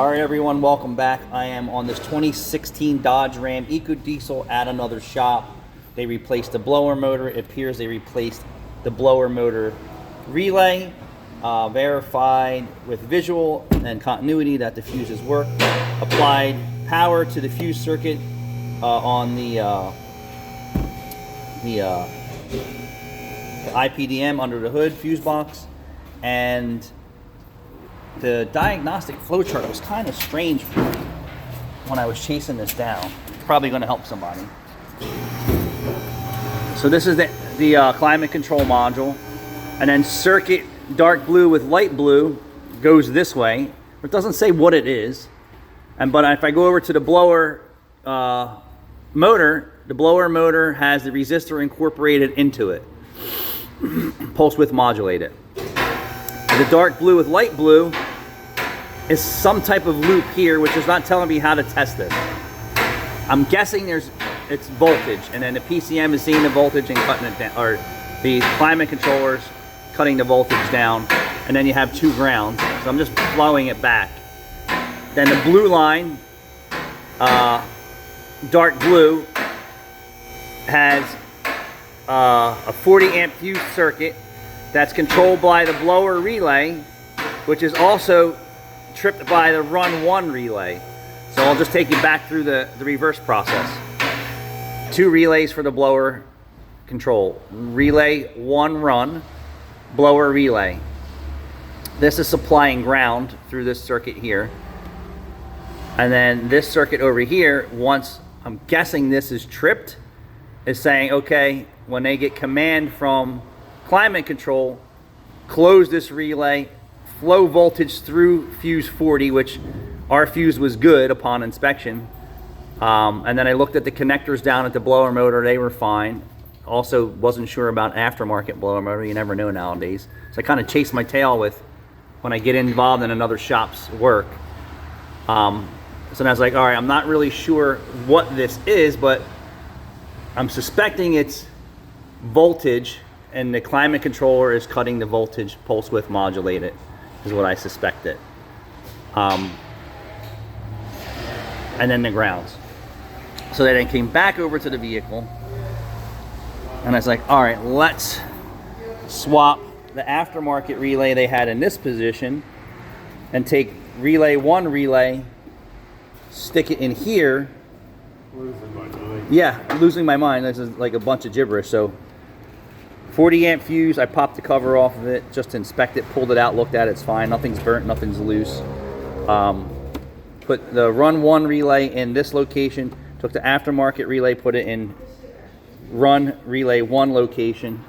All right, everyone, welcome back. I am on this 2016 Dodge Ram EcoDiesel at another shop. They replaced the blower motor. It appears they replaced the blower motor relay. Verified with visual and continuity that the fuses work. Applied power to the fuse circuit on the IPDM under the hood fuse box, and the diagnostic flowchart was kind of strange for me when I was chasing this down. It's probably going to help somebody. So this is the climate control module, and then circuit dark blue with light blue goes this way. It doesn't say what it is, but if I go over to the blower motor, the blower motor has the resistor incorporated into it, pulse width modulated. The dark blue with light blue is some type of loop here, which is not telling me how to test this. I'm guessing it's voltage, and then the PCM is seeing the voltage and cutting it down, or the climate controller's cutting the voltage down, and then you have two grounds. So I'm just flowing it back. Then the blue line, dark blue, has a 40 amp fuse circuit that's controlled by the blower relay, which is also tripped by the run one relay. So I'll just take you back through the reverse process. Two relays for the blower control. Relay one run, blower relay. This is supplying ground through this circuit here. And then this circuit over here, once I'm guessing this is tripped, is saying, okay, when they get command from climate control, close this relay, flow voltage through fuse 40, which our fuse was good upon inspection. And then I looked at the connectors down at the blower motor, they were fine. Also wasn't sure about aftermarket blower motor, you never know nowadays. So I kind of chase my tail with when I get involved in another shop's work. So then I was like, all right, I'm not really sure what this is, but I'm suspecting it's voltage, and the climate controller is cutting the voltage pulse width modulated, is what I suspected. And then the grounds. So then I came back over to the vehicle, and I was like, all right, let's swap the aftermarket relay they had in this position and take relay one relay, stick it in here. Losing my mind. Yeah, losing my mind. This is like a bunch of gibberish. So 40 amp fuse, I popped the cover off of it just to inspect it, pulled it out, looked at it, it's fine, nothing's burnt, nothing's loose. Put the run one relay in this location, took the aftermarket relay, put it in run relay one location.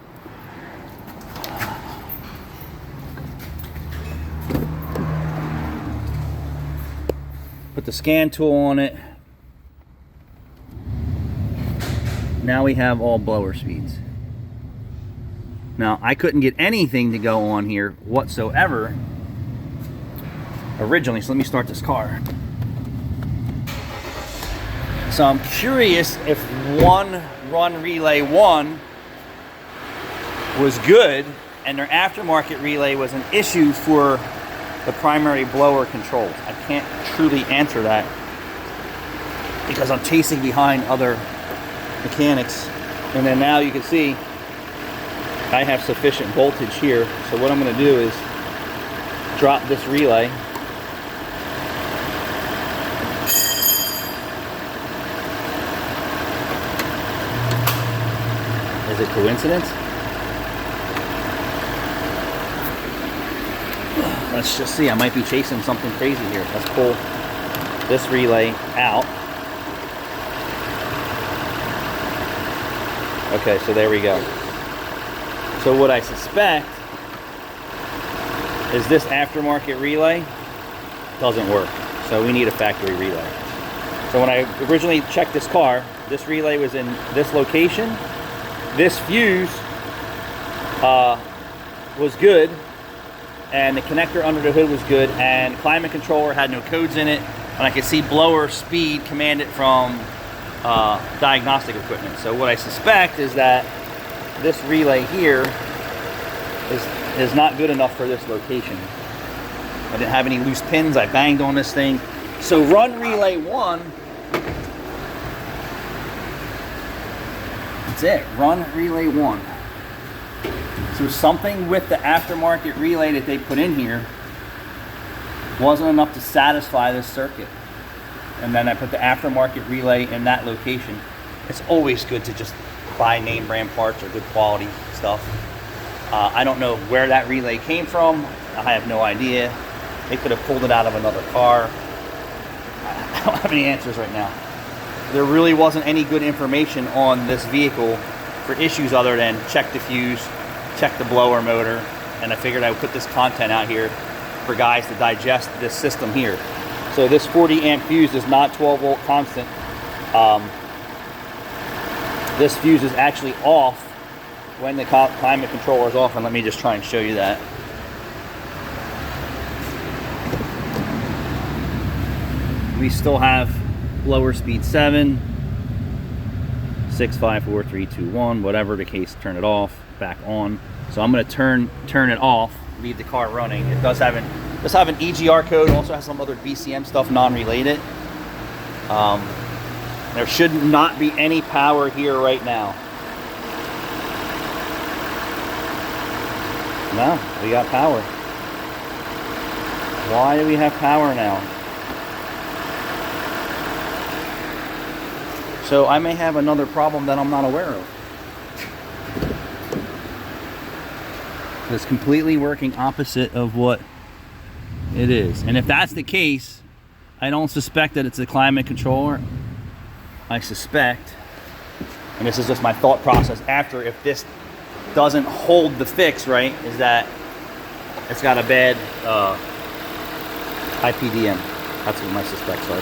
Put the scan tool on it. Now we have all blower speeds. Now, I couldn't get anything to go on here whatsoever originally, so let me start this car. So I'm curious if one run relay one was good and their aftermarket relay was an issue for the primary blower controls. I can't truly answer that because I'm chasing behind other mechanics. And then now you can see I have sufficient voltage here. So what I'm going to do is drop this relay. Is it coincidence? Let's just see. I might be chasing something crazy here. Let's pull this relay out. Okay, so there we go. So what I suspect is this aftermarket relay doesn't work. So we need a factory relay. So when I originally checked this car, this relay was in this location. This fuse was good, and the connector under the hood was good, and climate controller had no codes in it, and I could see blower speed commanded from diagnostic equipment. So what I suspect is that this relay here is not good enough for this location. I didn't have any loose pins. I banged on this thing. So run relay 1. That's it. Run relay 1. So something with the aftermarket relay that they put in here wasn't enough to satisfy this circuit. And then I put the aftermarket relay in that location. It's always good to just buy name brand parts or good quality stuff. I don't know where that relay came from. I have no idea. They could have pulled it out of another car. I don't have any answers right now. There really wasn't any good information on this vehicle for issues other than check the fuse, check the blower motor, and I figured I would put this content out here for guys to digest this system here. So this 40 amp fuse is not 12 volt constant. This fuse is actually off when the climate controller is off, and let me just try and show you that. We still have blower speed 7, 6, 5, 4, 3, 2, 1, whatever the case. Turn it off, back on. So I'm going to turn it off, leave the car running. It does have an EGR code, also has some other BCM stuff non-related. There should not be any power here right now. No, we got power. Why do we have power now? So I may have another problem that I'm not aware of. It's completely working opposite of what it is. And if that's the case, I don't suspect that it's a climate controller. I suspect, and this is just my thought process after, if this doesn't hold the fix right, is that it's got a bad IPDM. That's what my suspects are.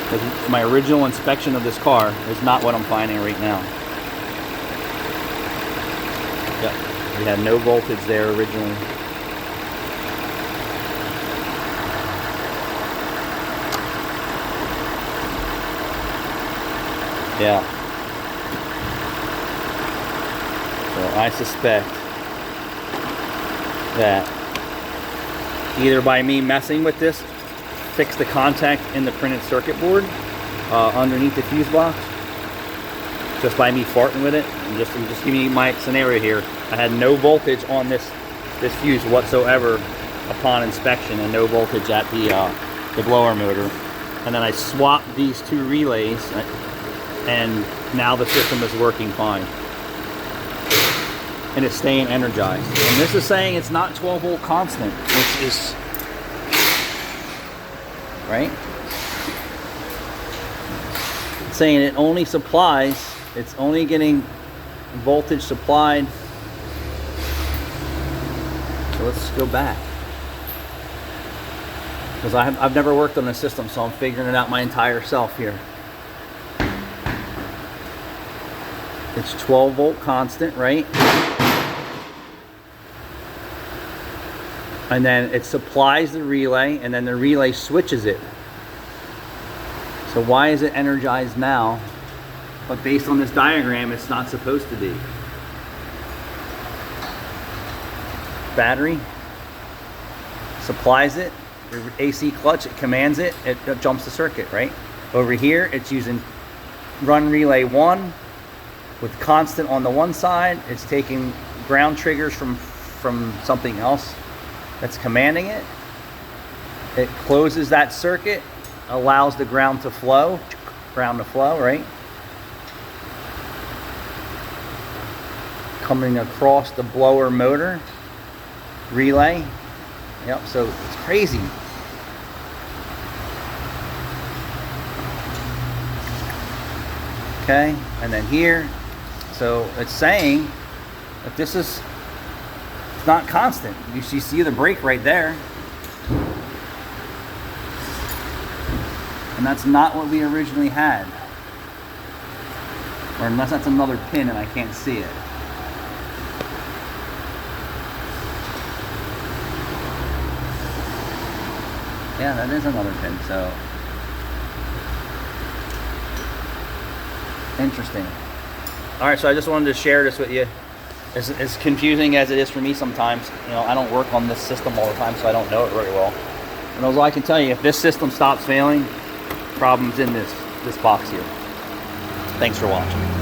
Because my original inspection of this car is not what I'm finding right now. Yep, we had no voltage there originally. Yeah. So I suspect that either by me messing with this, fix the contact in the printed circuit board underneath the fuse box, just by me farting with it. I'm just giving you my scenario here. I had no voltage on this fuse whatsoever upon inspection, and no voltage at the blower motor. And then I swapped these two relays, and now the system is working fine. And it's staying energized. And this is saying it's not 12 volt constant, which is, right? It's saying it only supplies, it's only getting voltage supplied. So let's go back. Because I've never worked on the system, so I'm figuring it out my entire self here. It's 12 volt constant, right? And then it supplies the relay, and then the relay switches it. So why is it energized now? But based on this diagram, it's not supposed to be. Battery supplies it, the AC clutch, it commands it, it jumps the circuit, right? Over here, it's using run relay 1 with constant on the one side. It's taking ground triggers from something else that's commanding it. It closes that circuit, allows the ground to flow, right? Coming across the blower motor relay. Yep, so it's crazy. Okay, and then here, so it's saying that this is, it's not constant. You see the brake right there. And that's not what we originally had. Or unless that's another pin and I can't see it. Yeah, that is another pin, so. Interesting. All right, so I just wanted to share this with you. As confusing as it is for me sometimes, you know, I don't work on this system all the time, so I don't know it very well. And all I can tell you, if this system stops failing, problems in this box here. Thanks for watching.